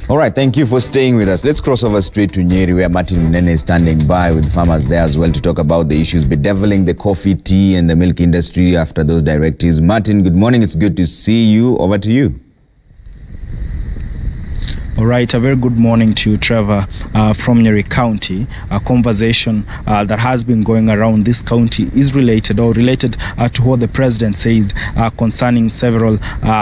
All right, thank you for staying with us. Let's cross over straight to Nyeri, where Martin Munene is standing by with farmers there as well to talk about the issues bedeviling the coffee, tea and the milk industry after those directives. Martin, good morning. It's good to see you. Over to you. All right, a very good morning to you, Trevor, from Nyeri County. A conversation that has been going around this county is related to what the president says concerning several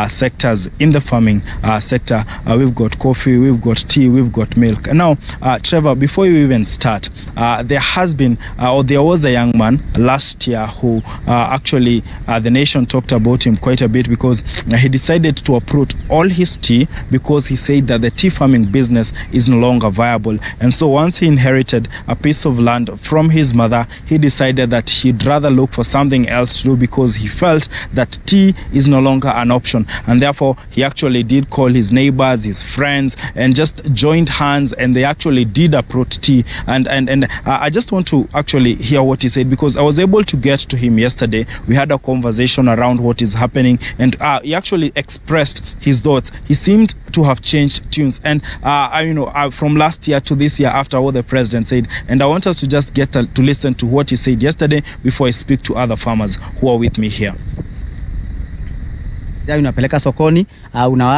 sectors in the farming sector. We've got coffee, we've got tea, we've got milk. Now, Trevor, before you even start, there was a young man last year who actually the nation talked about him quite a bit because he decided to uproot all his tea because he said that the tea farming business is no longer viable. And so once he inherited a piece of land from his mother, he decided that he'd rather look for something else to do because he felt that tea is no longer an option. And therefore, he actually did call his neighbors, his friends, and just joined hands, and they actually did uproot tea. And I just want to actually hear what he said because I was able to get to him yesterday. We had a conversation around what is happening, and he actually expressed his thoughts. He seemed to have changed tunes, and from last year to this year after what the president said. And I want us to just get to listen to what he said yesterday before I speak to other farmers who are with me here. Unapeleka sokoni,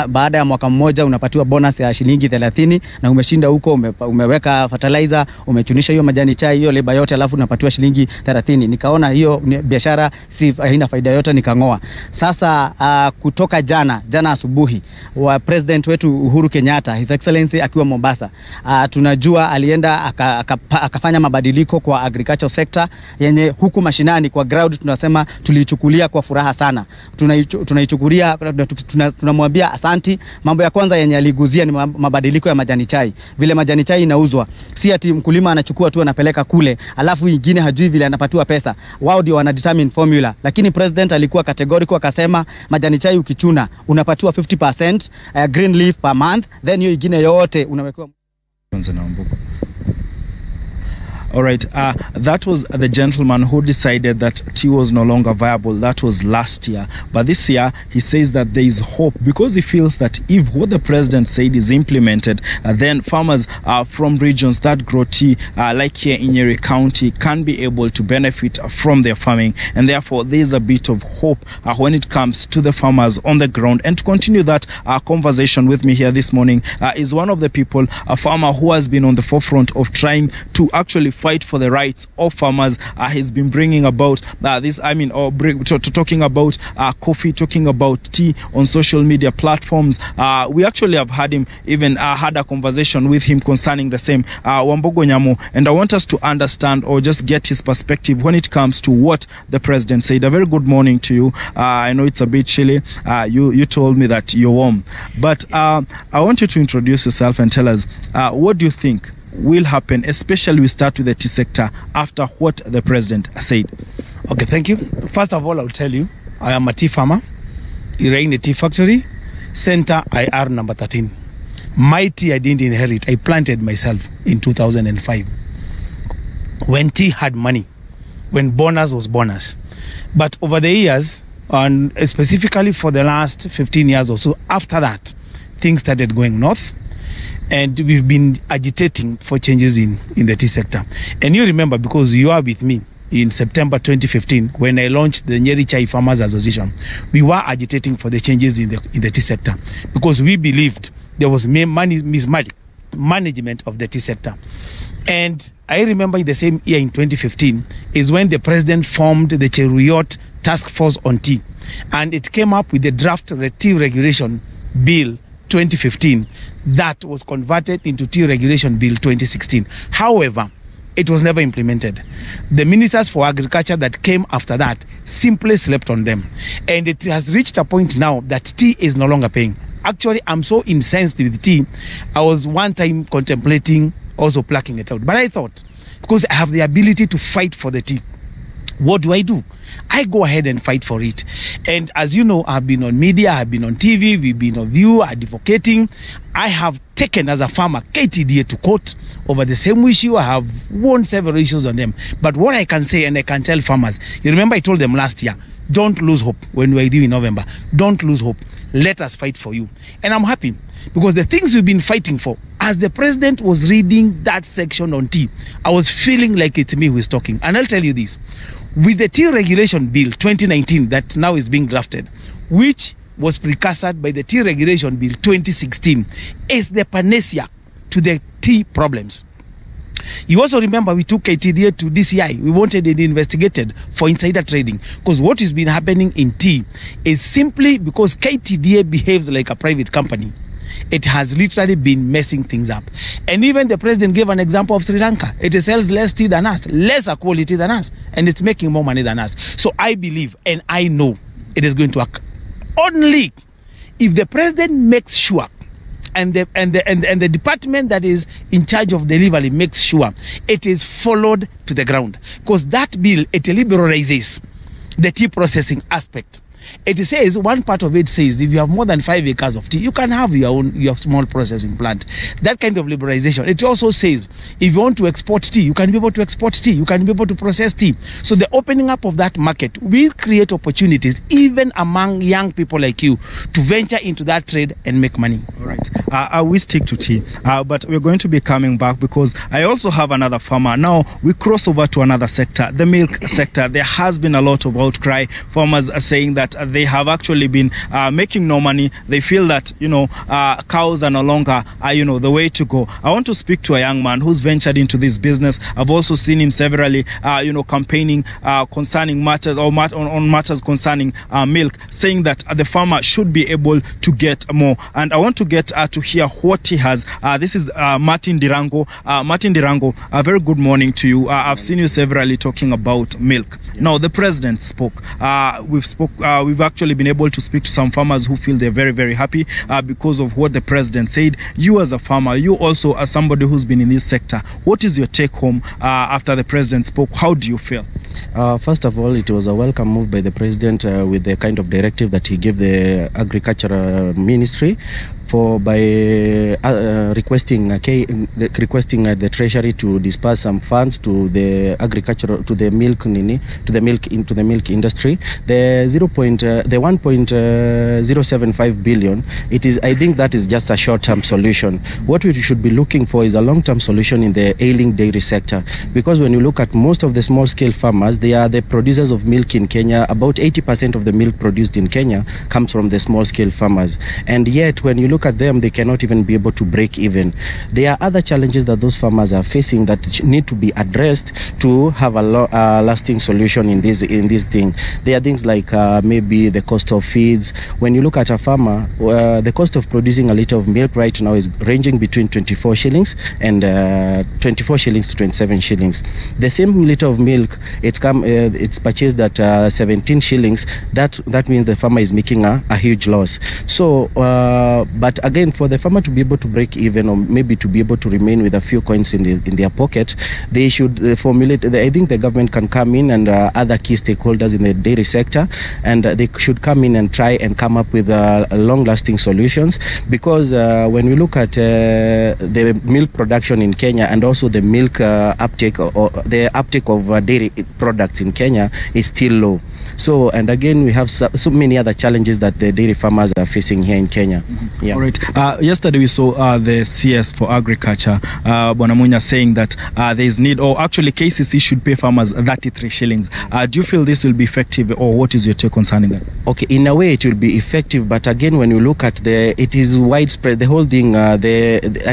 baada ya mwaka mmoja unapatiwa bonus ya shilingi 30 na umeshinda huko, umeweka fertilizer, umechunisha hiyo majani chai, hiyo leba yote, alafu unapatiwa shilingi 30. Nikaona hiyo biashara si haina faida yote, nikangoa. Sasa kutoka jana asubuhi wa president wetu Uhuru Kenyatta, His Excellency akiwa Mombasa, tunajua alienda akafanya mabadiliko kwa agriculture sector yenye huku mashinani kwa ground tunasema tulichukulia kwa furaha sana. Tunaichukulia, tunamwambia asanti. Mambo ya kwanza yenye aliguzia ni mabadiliko ya majani chai. Vile majani chai inauzwa, si ati mkulima anachukua tu anapeleka kule alafu ingine hajui vile anapatiwa pesa. Wao ndio wana determine formula, lakini president alikuwa categorical akasema majani chai ukichuna unapatiwa 50% green leaf per month, then hiyo ingine yote unawekewa. All right, that was the gentleman who decided that tea was no longer viable. That was last year. But this year, he says that there is hope because he feels that if what the president said is implemented, then farmers from regions that grow tea, like here in Nyeri County, can be able to benefit from their farming. And therefore, there is a bit of hope when it comes to the farmers on the ground. And to continue that conversation with me here this morning is one of the people, a farmer who has been on the forefront of trying to actually fight for the rights of farmers. He's been bringing about talking about coffee, talking about tea on social media platforms. We actually have had him, even had a conversation with him concerning the same, Wambogo Nyamo, and I want us to understand or just get his perspective when it comes to what the president said. A very good morning to you. I know it's a bit chilly. You told me that you're warm, but I want you to introduce yourself and tell us what do you think will happen, especially we start with the tea sector after what the president said. Okay, thank you. First of all, I'll tell you, I am a tea farmer. I run a tea factory, Center IR number 13. My tea I didn't inherit. I planted myself in 2005. When tea had money, when bonus was bonus. But over the years, and specifically for the last 15 years or so, after that, things started going north. And we've been agitating for changes in the tea sector. And you remember, because you are with me in September 2015, when I launched the Nyeri Chai Farmers Association, we were agitating for the changes in the tea sector because we believed there was mismanagement of the tea sector. And I remember in the same year, in 2015, is when the president formed the Cheruiyot Task Force on Tea. And it came up with the draft tea regulation bill 2015 that was converted into Tea Regulation Bill 2016. However, it was never implemented. The ministers for agriculture that came after that simply slept on them. And it has reached a point now that tea is no longer paying. Actually, I'm so incensed with tea. I was one time contemplating also plucking it out. But I thought, because I have the ability to fight for the tea, what do? I go ahead and fight for it. And as you know, I've been on media, I've been on TV, we've been on View, advocating. I have taken as a farmer KTDA to court over the same issue. I have won several issues on them. But what I can say, and I can tell farmers, you remember I told them last year, don't lose hope when we were due in November. Don't lose hope. let us fight for you. And I'm happy because the things we've been fighting for, as the president was reading that section on tea, I was feeling like it's me who is talking. And I'll tell you this, with the tea regulation bill 2019 that now is being drafted, which was precursored by the tea regulation bill 2016, is the panacea to the tea problems. You also remember we took KTDA to DCI. We wanted it investigated for insider trading, because what has been happening in tea is simply because KTDA behaves like a private company. It has literally been messing things up. And even the president gave an example of Sri Lanka. It sells less tea than us, lesser quality than us, and it's making more money than us. So I believe and I know it is going to work only if the president makes sure and the department that is in charge of delivery makes sure it is followed to the ground. Because that bill, it liberalizes the tea processing aspect. It says, one part of it says, if you have more than 5 acres of tea, you can have your small processing plant. That kind of liberalization. It also says, if you want to export tea, you can be able to export tea. You can be able to process tea. So the opening up of that market will create opportunities, even among young people like you, to venture into that trade and make money. All right. We stick to tea, but we're going to be coming back because I also have another farmer. Now, we cross over to another sector, the milk sector. There has been a lot of outcry. Farmers are saying that they have actually been making no money. They feel that, cows are no longer, the way to go. I want to speak to a young man who's ventured into this business. I've also seen him severally, campaigning concerning matters or on matters concerning milk, saying that the farmer should be able to get more. And I want to get to hear what he has. This is Martin Dirango. Martin Dirango, a very good morning to you. I've seen you severally talking about milk. Yeah. Now, the president spoke. We've actually been able to speak to some farmers who feel they're very, very happy because of what the president said. You as a farmer, you also as somebody who's been in this sector, what is your take home after the president spoke? How do you feel? First of all, it was a welcome move by the president with the kind of directive that he gave the agriculture ministry by requesting the treasury to disperse some funds to the agriculture, to the milk industry. The 1.075 billion. I think that is just a short-term solution. What we should be looking for is a long-term solution in the ailing dairy sector, because when you look at most of the small-scale farmers, they are the producers of milk in Kenya. About 80% of the milk produced in Kenya comes from the small-scale farmers, and yet when you look at them, they cannot even be able to break even. There are other challenges that those farmers are facing that need to be addressed to have a lasting solution in this thing. There are things like maybe the cost of feeds. When you look at a farmer, the cost of producing a liter of milk right now is ranging between 24 shillings and 24 shillings to 27 shillings. The same liter of milk, it's purchased at 17 shillings. That means the farmer is making a huge loss. So, but again, for the farmer to be able to break even, or maybe to be able to remain with a few coins in their pocket, they should formulate. I think the government can come in, and other key stakeholders in the dairy sector, and they should come in and try and come up with long-lasting solutions. Because when we look at the milk production in Kenya, and also the milk uptake, or the uptake of dairy products in Kenya, is still low. So, and again, we have so many other challenges that the dairy farmers are facing here in Kenya. Mm-hmm. Yeah. All right. Yesterday we saw the CS for Agriculture, Bonamunya, saying that there is need, or actually KCC should pay farmers 33 shillings. Do you feel this will be effective, or what is your take concerning that? Okay, in a way it will be effective, but again, when you look at it is widespread, the whole thing, I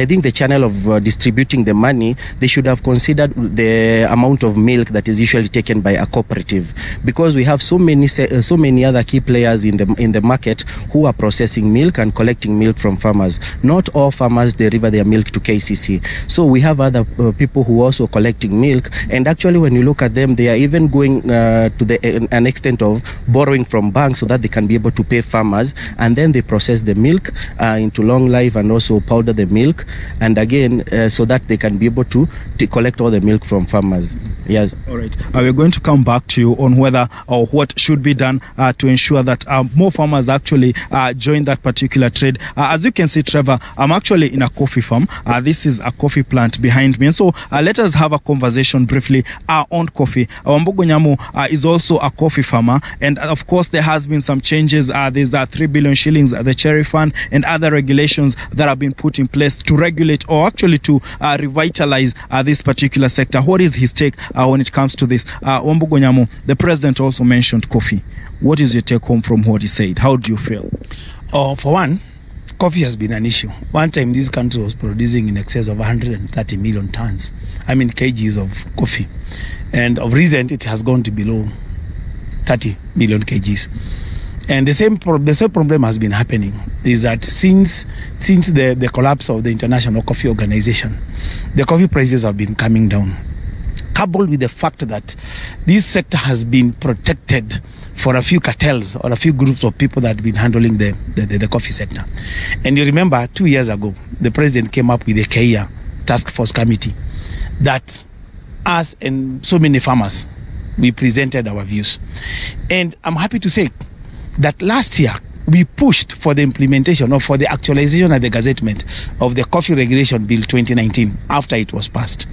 think the channel of distributing the money, they should have considered the amount of milk that is usually taken by a cooperative, because we have so many other key players in the market who are processing milk and collecting milk from farmers. Not all farmers deliver their milk to KCC. So we have other people who are also collecting milk, and actually when you look at them, they are even going to an extent of borrowing from banks so that they can be able to pay farmers, and then they process the milk into long life and also powder the milk, and again so that they can be able to collect all the milk from farmers. Yes. All right. We're going to come back to you on whether or what should be done to ensure that more farmers actually join that particular trade. As you can see, Trevor, I'm actually in a coffee farm. This is a coffee plant behind me. And so let us have a conversation briefly on coffee. Wambugu Nyamu is also a coffee farmer. And of course, there has been some changes. There's 3 billion shillings, the cherry fund, and other regulations that have been put in place to regulate or actually to revitalize this particular sector. What is his take when it comes to this? Wambugu Nyamu, the president also mentioned coffee. What is your take home from what he said? How do you feel? For one, coffee has been an issue. One time this country was producing in excess of 130 million tons, kgs of coffee. And of recent, it has gone to below 30 million kgs. And the same problem has been happening, is that since the collapse of the International Coffee Organization, the coffee prices have been coming down, coupled with the fact that this sector has been protected for a few cartels or a few groups of people that have been handling the coffee sector. And you remember 2 years ago, the president came up with a Kenya task force committee that us and so many farmers, we presented our views. And I'm happy to say that last year, we pushed for the implementation or for the actualization and the gazettement of the Coffee Regulation Bill 2019 after it was passed.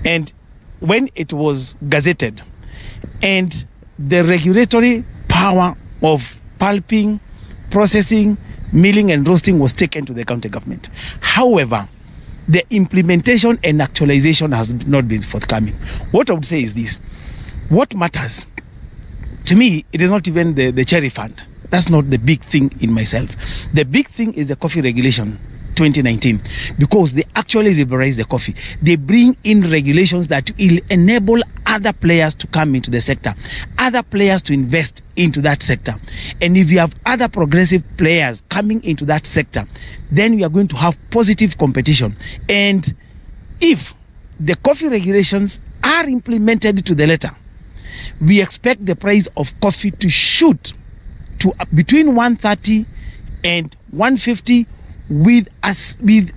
And when it was gazetted and the regulatory power of pulping, processing, milling and roasting was taken to the county government. However, the implementation and actualization has not been forthcoming. What I would say is this. What matters, to me, it is not even the cherry fund. That's not the big thing in myself. The big thing is the Coffee Regulation 2019, because they actually liberalize the coffee. They bring in regulations that will enable other players to come into the sector, other players to invest into that sector. And if you have other progressive players coming into that sector, then we are going to have positive competition. And if the coffee regulations are implemented to the letter, we expect the price of coffee to shoot to between 130 and 150, with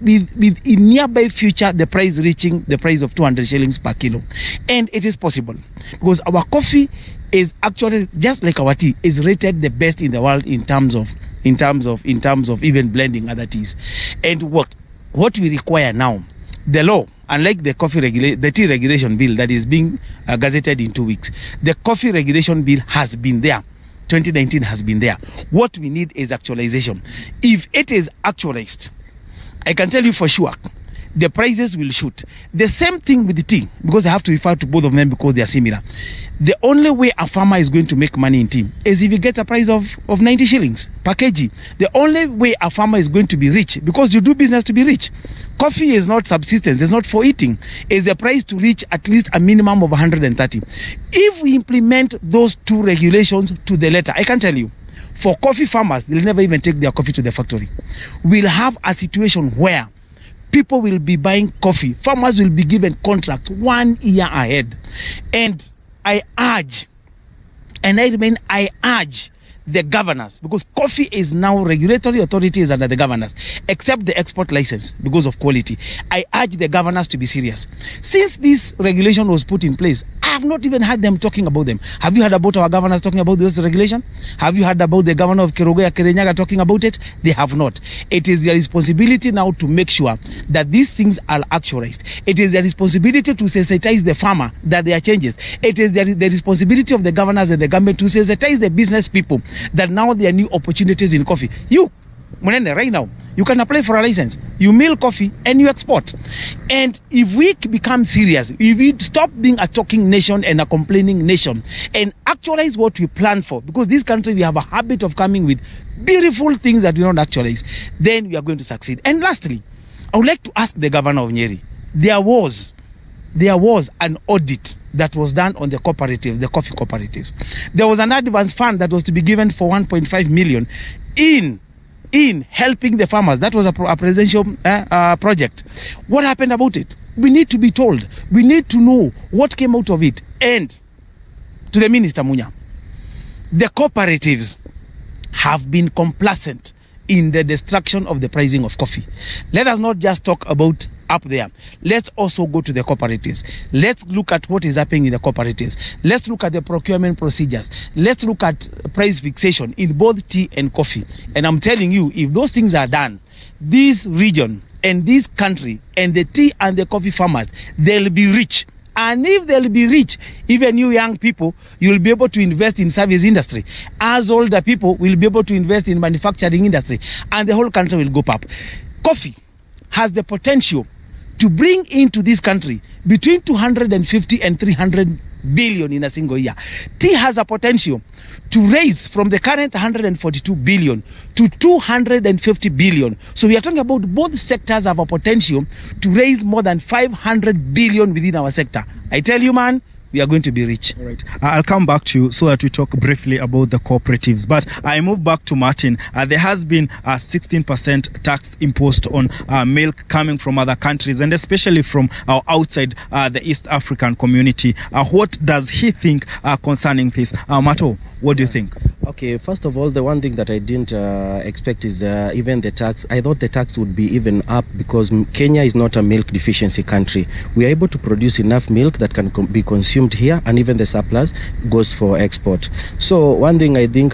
in nearby future the price reaching the price of 200 shillings per kilo. And it is possible, because our coffee is actually, just like our tea, is rated the best in the world in terms of even blending other teas. And what we require now, the law, unlike the tea regulation bill that is being gazetted in 2 weeks, the coffee regulation bill has been there. 2019 has been there. What we need is actualization. If it is actualized, I can tell you for sure, the prices will shoot. The same thing with the tea, because I have to refer to both of them because they are similar. The only way a farmer is going to make money in tea is if he gets a price of 90 shillings per kg. The only way a farmer is going to be rich, because you do business to be rich. Coffee is not subsistence, it's not for eating. It's the price to reach at least a minimum of 130. If we implement those two regulations to the letter, I can tell you, for coffee farmers, they'll never even take their coffee to the factory. We'll have a situation where people will be buying coffee. Farmers will be given contracts 1 year ahead. And I urge the governors, because coffee is now regulatory authority is under the governors, except the export license because of quality. I urge the governors to be serious. Since this regulation was put in place, I have not even heard them talking about them. Have you heard about our governors talking about this regulation? Have you heard about the governor of Kerogoya, Kirinyaga, talking about it? They have not. It is their responsibility now to make sure that these things are actualized. It is their responsibility to sensitize the farmer that there are changes. It is the responsibility of the governors and the government to sensitize the business people that now there are new opportunities in coffee. You, Munene, right now, you can apply for a license. You mill coffee and you export. And if we become serious, if we stop being a talking nation and a complaining nation and actualize what we plan for, because this country, we have a habit of coming with beautiful things that we don't actualize, then we are going to succeed. And lastly, I would like to ask the governor of Nyeri, there was an audit that was done on the cooperatives, the coffee cooperatives. There was an advance fund that was to be given for 1.5 million in helping the farmers. That was a presidential project. What happened about it? We need to be told. We need to know what came out of it. And to the Minister Munya, the cooperatives have been complacent in the destruction of the pricing of coffee. Let us not just talk about up there. Let's also go to the cooperatives. Let's look at what is happening in the cooperatives. Let's look at the procurement procedures. Let's look at price fixation in both tea and coffee. And I'm telling you, if those things are done, this region and this country and the tea and the coffee farmers, they'll be rich. And if they'll be rich, even you young people, you'll be able to invest in service industry. As older people will be able to invest in manufacturing industry. And the whole country will go up. Coffee has the potential to bring into this country between 250 and 300 billion in a single year. Tea has a potential to raise from the current 142 billion to 250 billion. So we are talking about both sectors have a potential to raise more than 500 billion within our sector. I tell you, man, we are going to be rich. All right. I'll come back to you so that we talk briefly about the cooperatives. But I move back to Martin. There has been a 16% tax imposed on milk coming from other countries, and especially from outside the East African community. What does he think concerning this? Mato, what do you think? Okay, first of all, the one thing that I didn't expect is even the tax. I thought the tax would be even up because Kenya is not a milk deficiency country. We are able to produce enough milk that can be consumed here, and even the surplus goes for export. So one thing I think,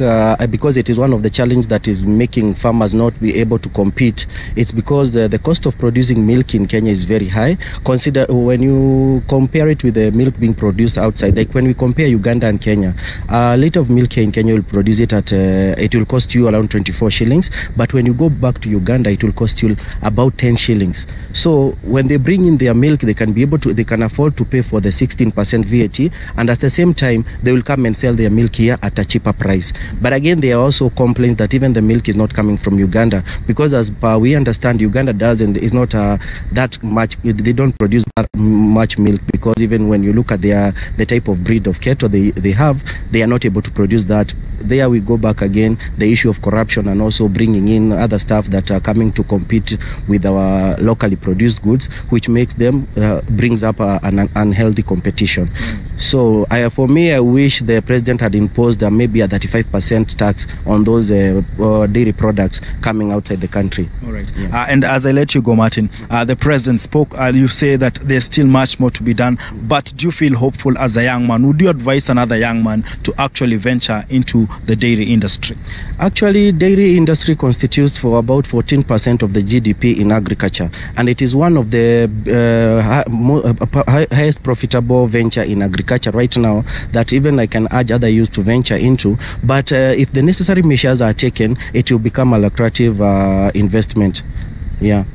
because it is one of the challenges that is making farmers not be able to compete, it's because the cost of producing milk in Kenya is very high. Consider when you compare it with the milk being produced outside, like when we compare Uganda and Kenya, a liter of milk here in Kenya will produce it at it will cost you around 24 shillings, but when you go back to Uganda it will cost you about 10 shillings. So when they bring in their milk, they can afford to pay for the 16% VAT, and at the same time they will come and sell their milk here at a cheaper price. But again, there are also complaints that even the milk is not coming from Uganda, because as we understand, Uganda is not that much, they don't produce that much milk, because even when you look at the type of breed of cattle they have, they are not able to produce that. There we go back again, the issue of corruption and also bringing in other stuff that are coming to compete with our locally produced goods, which makes them brings up an unhealthy competition. So for me, I wish the president had imposed maybe a 35% tax on those dairy products coming outside the country. All right. Yeah. And as I let you go, Martin, the president spoke. You say that there's still much more to be done, but do you feel hopeful as a young man? Would you advise another young man to actually venture into the dairy industry? Actually, dairy industry constitutes for about 14% of the GDP in agriculture, and it is one of the highest profitable venture in agriculture right now that even I can urge other youth to venture into. But if the necessary measures are taken, it will become a lucrative investment. Yeah.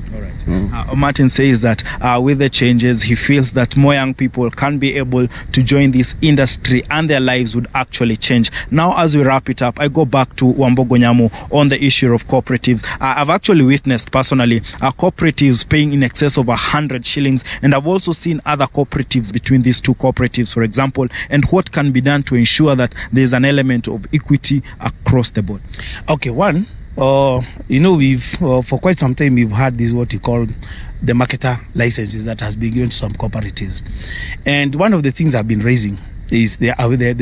Martin says that with the changes, he feels that more young people can be able to join this industry and their lives would actually change. Now, as we wrap it up, I go back to Wambogo Nyamu on the issue of cooperatives. I've actually witnessed personally cooperatives paying in excess of 100 shillings, and I've also seen other cooperatives between these two cooperatives, for example, and what can be done to ensure that there's an element of equity across the board. Okay, one, we've for quite some time we've had this what you call the marketer licenses that has been given to some cooperatives, and one of the things I've been raising is the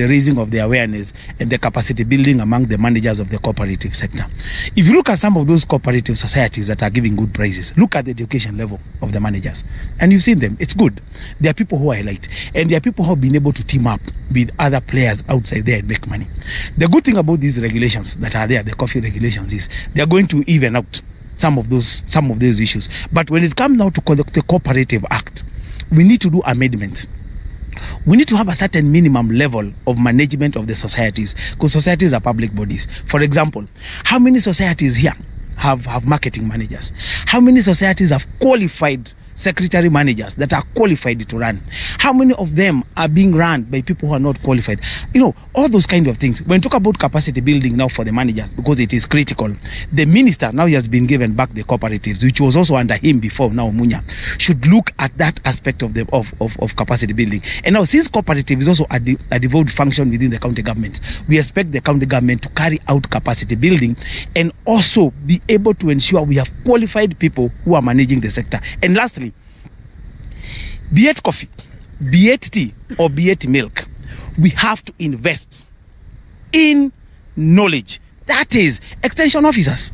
raising of the awareness and the capacity building among the managers of the cooperative sector. If you look at some of those cooperative societies that are giving good prices, look at the education level of the managers, and you've seen them. It's good. There are people who I liked, and there are people who have been able to team up with other players outside there and make money. The good thing about these regulations that are there, the coffee regulations, is they are going to even out some of those issues. But when it comes now to the Cooperative Act, we need to do amendments. We need to have a certain minimum level of management of the societies, because societies are public bodies. For example, how many societies here have marketing managers? How many societies have qualified secretary managers that are qualified to run? How many of them are being run by people who are not qualified? All those kind of things. When you talk about capacity building now for the managers, because it is critical, the minister now he has been given back the cooperatives, which was also under him before, now Munya, should look at that aspect of capacity building. And now, since cooperative is also a devolved function within the county government, we expect the county government to carry out capacity building and also be able to ensure we have qualified people who are managing the sector. And lastly, be it coffee, be it tea, or be it milk, we have to invest in knowledge. That is extension officers.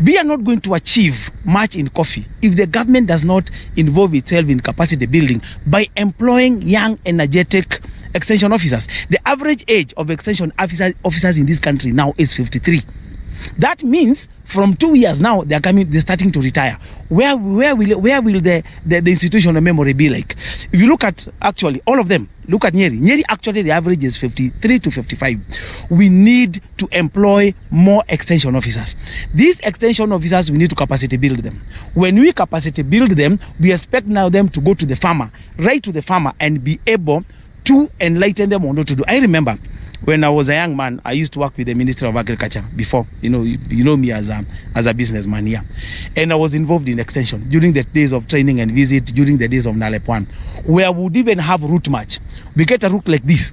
We are not going to achieve much in coffee if the government does not involve itself in capacity building by employing young, energetic extension officers. The average age of extension officers in this country now is 53. That means from 2 years now they're starting to retire. Where will the institutional memory be like? If you look at actually all of them, look at Nyeri. Nyeri actually the average is 53 to 55. We need to employ more extension officers. These extension officers, we need to capacity build them. When we capacity build them, we expect now them to go to the farmer, right to the farmer, and be able to enlighten them on what to do. I remember when I was a young man, I used to work with the Ministry of Agriculture before. You know me as a businessman here. And I was involved in extension during the days of training and visit, during the days of Nalep 1, where we would even have route match. We get a route like this.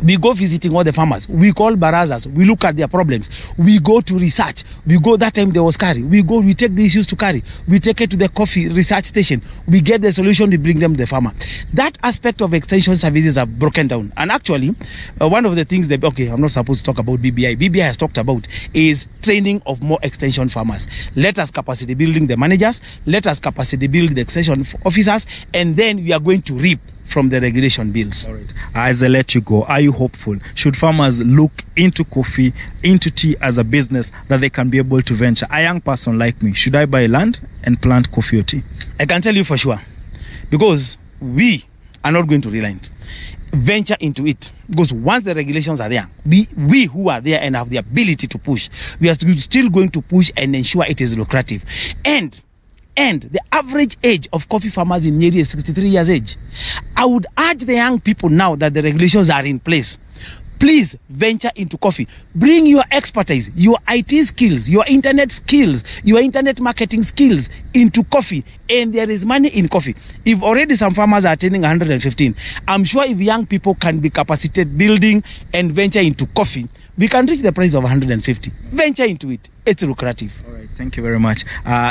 We go visiting all the farmers. We call barazas. We look at their problems. We go to research. We go, that time there was curry. We take the issues to curry. We take it to the coffee research station. We get the solution to bring them to the farmer. That aspect of extension services are broken down. And actually, one of the things that, okay, I'm not supposed to talk about BBI. BBI has talked about is training of more extension farmers. Let us capacity building the managers. Let us capacity build the extension officers. And then we are going to reap from the regulation bills. All right. As I let you go, are you hopeful? Should farmers look into coffee, into tea as a business that they can be able to venture? A young person like me, should I buy land and plant coffee or tea? I can tell you for sure, because we are not going to relent. Venture into it, because once the regulations are there, we who are there and have the ability to push, we are still going to push and ensure it is lucrative. And the average age of coffee farmers in Nyeri is 63 years age. I would urge the young people now that the regulations are in place, please venture into coffee. Bring your expertise, your IT skills, your internet skills, your internet marketing skills into coffee. And there is money in coffee. If already some farmers are attaining 115, I'm sure if young people can be capacitated building and venture into coffee, we can reach the price of 150. Venture into it. It's lucrative. All right, thank you very much.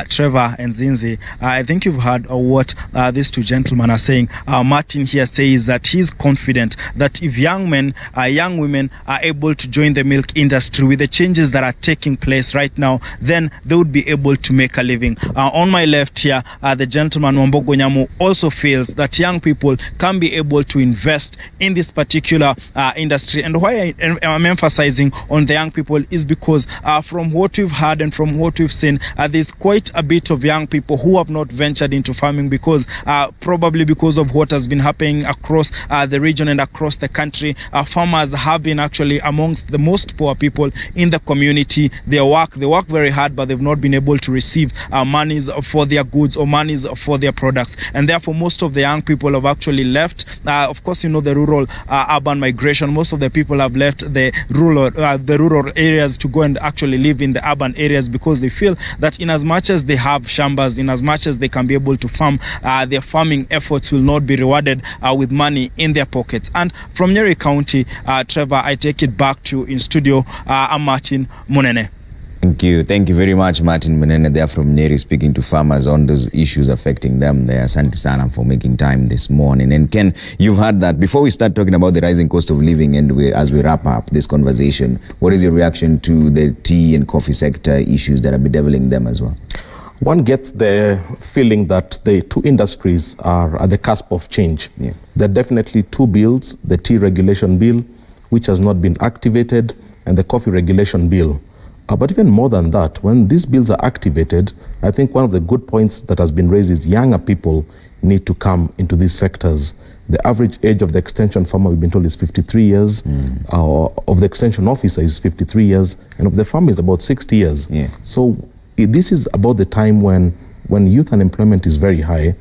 Trevor and Zinzi, I think you've heard what these two gentlemen are saying. Martin here says that he's confident that if young men, young women are able to join the milk industry with the changes that are taking place right now, then they would be able to make a living. On my left here, the gentleman Wambogo Nyamu also feels that young people can be able to invest in this particular industry. And why I'm emphasizing on the young people is because from what we've heard and from what we've seen, there's quite a bit of young people who have not ventured into farming because probably because of what has been happening across the region and across the country. Farmers have been actually amongst the most poor people in the community. They work very hard, but they've not been able to receive monies for their goods or monies for their products, and therefore most of the young people have actually left. Of course, you know, the rural urban migration. Most of the people have left the rural areas to go and actually live in the urban areas because they feel that in as much as they have shambas, in as much as they can be able to farm, their farming efforts will not be rewarded with money in their pockets. And from Nyeri County, Trevor, I take it back to in studio. I'm Martin Munene. Thank you very much, Martin Munene there from Nyeri, speaking to farmers on those issues affecting them there. Asante sana for making time this morning. And Ken, you've heard that. Before we start talking about the rising cost of living and as we wrap up this conversation, what is your reaction to the tea and coffee sector issues that are bedeviling them as well? One gets the feeling that the two industries are at the cusp of change. Yeah. There are definitely two bills, the tea regulation bill, which has not been activated, and the coffee regulation bill. But even more than that, when these bills are activated, I think one of the good points that has been raised is younger people need to come into these sectors. The average age of the extension farmer, we've been told, is 53 years. Of the extension officer is 53 years. And of the farmer is about 60 years. Yeah. So this is about the time when youth unemployment is very high.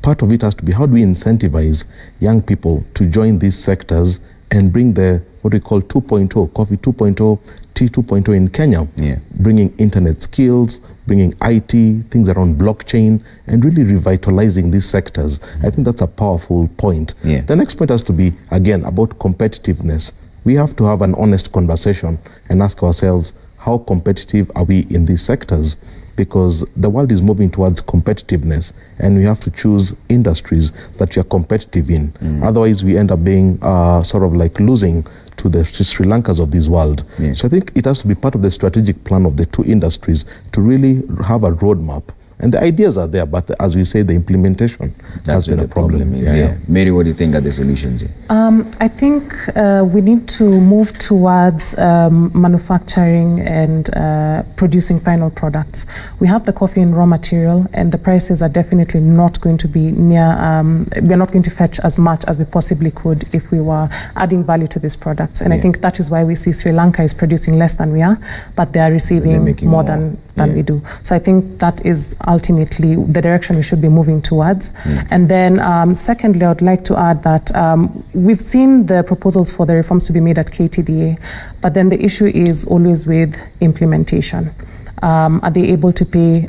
Part of it has to be, how do we incentivize young people to join these sectors and bring the, what we call 2.0, coffee 2.0, tea 2.0 in Kenya, bringing internet skills, bringing IT, things around blockchain, and really revitalizing these sectors. I think that's a powerful point. The next point has to be, again, about competitiveness. We have to have an honest conversation and ask ourselves, how competitive are we in these sectors? Because the world is moving towards competitiveness, and we have to choose industries that we are competitive in. Otherwise, we end up being sort of like losing to the Sri Lankas of this world. Yeah. So I think it has to be part of the strategic plan of the two industries to really have a roadmap. And the ideas are there, but as we say, the implementation has been a problem. Yeah. Mary, what do you think are the solutions here? I think we need to move towards manufacturing and producing final products. We have the coffee in raw material, and the prices are definitely not going to be near, we're not going to fetch as much as we possibly could if we were adding value to these products. And I think that is why we see Sri Lanka is producing less than we are, but they are receiving more than we do. So I think that is ultimately the direction we should be moving towards. And then secondly, I would like to add that we've seen the proposals for the reforms to be made at KTDA, but then the issue is always with implementation. Are they able to pay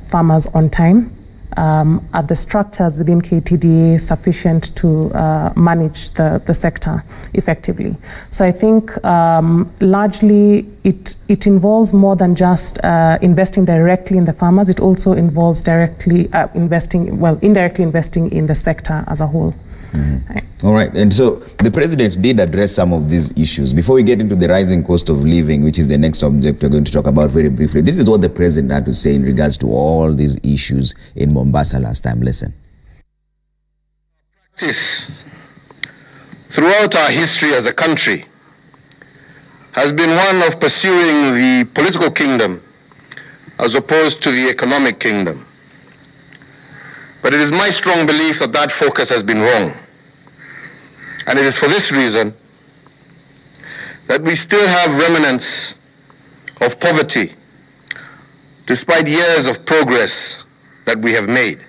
farmers on time? Are the structures within KTDA sufficient to manage the sector effectively? So I think largely it involves more than just investing directly in the farmers. It also involves indirectly investing in the sector as a whole. Right. All right, and so the president did address some of these issues. Before we get into the rising cost of living, which is the next subject we're going to talk about very briefly, this is what the president had to say in regards to all these issues in Mombasa last time. Listen. Practice throughout our history as a country has been one of pursuing the political kingdom as opposed to the economic kingdom. But it is my strong belief that that focus has been wrong. And it is for this reason that we still have remnants of poverty despite years of progress that we have made.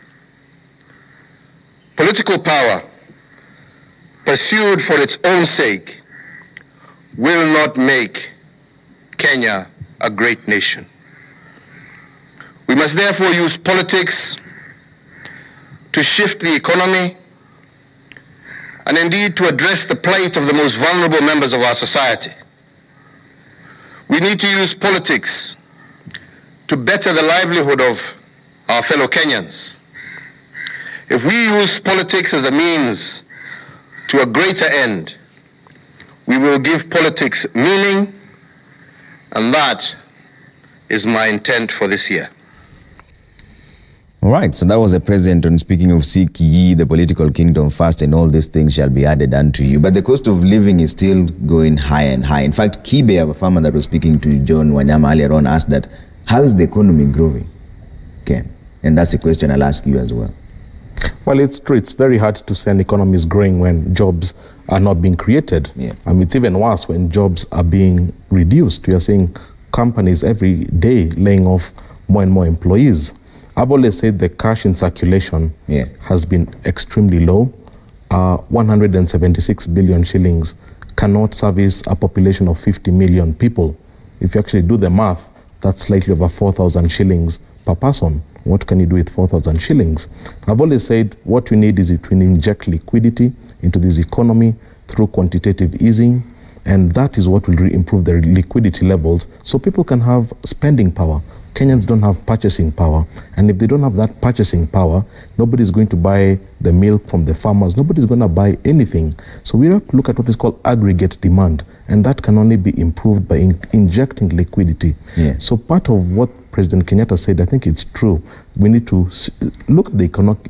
Political power, pursued for its own sake, will not make Kenya a great nation. We must therefore use politics to shift the economy, and indeed to address the plight of the most vulnerable members of our society. We need to use politics to better the livelihood of our fellow Kenyans. If we use politics as a means to a greater end, we will give politics meaning, and that is my intent for this year. All right, so that was the president on speaking of seek ye the political kingdom first, and all these things shall be added unto you. But the cost of living is still going higher and higher. In fact, Kibe, a farmer that was speaking to John Wanyama earlier on, asked that, how is the economy growing, Ken? And that's a question I'll ask you as well. Well, it's true. It's very hard to say an economy is growing when jobs are not being created. Yeah. I mean, it's even worse when jobs are being reduced. We are seeing companies every day laying off more and more employees. I've always said the cash in circulation has been extremely low. 176 billion shillings cannot service a population of 50 million people. If you actually do the math, that's slightly over 4,000 shillings per person. What can you do with 4,000 shillings? I've always said what we need is to inject liquidity into this economy through quantitative easing, and that is what will improve the liquidity levels so people can have spending power. Kenyans don't have purchasing power, and if they don't have that purchasing power, nobody's going to buy the milk from the farmers, nobody's going to buy anything. So we have to look at what is called aggregate demand, and that can only be improved by injecting liquidity. So part of what President Kenyatta said, I think it's true. We need to look at the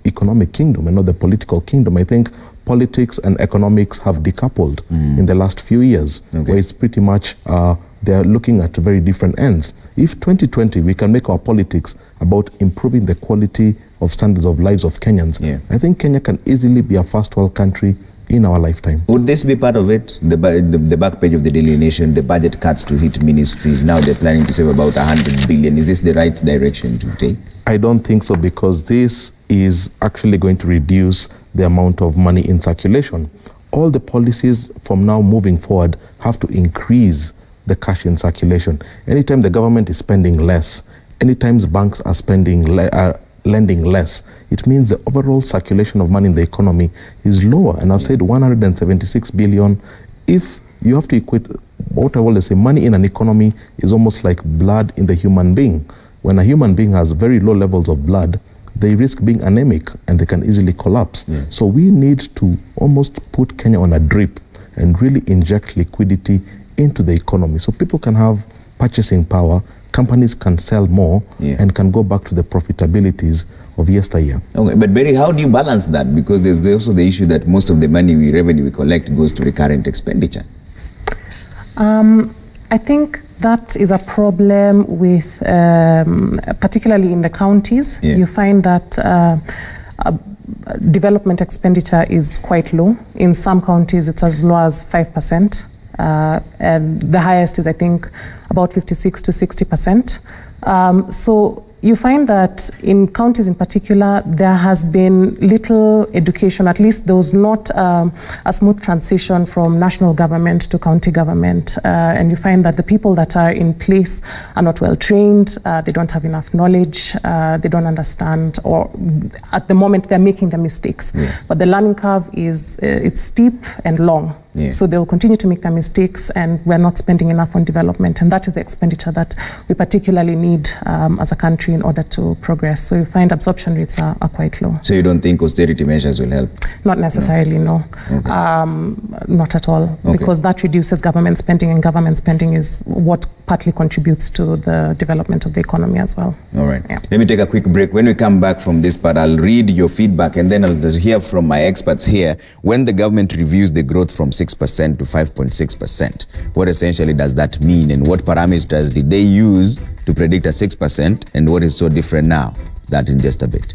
economic kingdom and not the political kingdom. I think politics and economics have decoupled in the last few years, where it's pretty much they're looking at very different ends. If 2020 we can make our politics about improving the quality of standards of lives of Kenyans, I think Kenya can easily be a first world country in our lifetime. Would this be part of it? The back page of the Daily Nation, the budget cuts to hit ministries. Now they're planning to save about 100 billion. Is this the right direction to take? I don't think so, because this is actually going to reduce the amount of money in circulation. All the policies from now moving forward have to increase the cash in circulation. Anytime the government is spending less, anytime banks are lending less, it means the overall circulation of money in the economy is lower. And I've said 176 billion. If you have to equate, what I always say, money in an economy is almost like blood in the human being. When a human being has very low levels of blood, they risk being anemic and they can easily collapse. So we need to almost put Kenya on a drip and really inject liquidity into the economy so people can have purchasing power, companies can sell more, and can go back to the profitabilities of yesteryear. Okay, but Barry, how do you balance that? Because there's also the issue that most of the revenue we collect goes to recurrent expenditure. I think that is a problem with, particularly in the counties. You find that development expenditure is quite low. In some counties, it's as low as 5%. And the highest is, I think, about 56 to 60%. So you find that in counties in particular, there has been little education, at least there was not a smooth transition from national government to county government. And you find that the people that are in place are not well trained, they don't have enough knowledge, they don't understand, or at the moment they're making the mistakes. But the learning curve is it's steep and long. So they'll continue to make their mistakes, and we're not spending enough on development. And that is the expenditure that we particularly need as a country in order to progress. So you find absorption rates are quite low. So you don't think austerity measures will help? Not necessarily, no. Not at all, because that reduces government spending, and government spending is what partly contributes to the development of the economy as well. All right. Let me take a quick break. When we come back from this part, I'll read your feedback, and then I'll hear from my experts here. When the government reviews the growth from 6% to 5.6%, what essentially does that mean, and what parameters did they use to predict a 6%, and what is so different now? That in just a bit.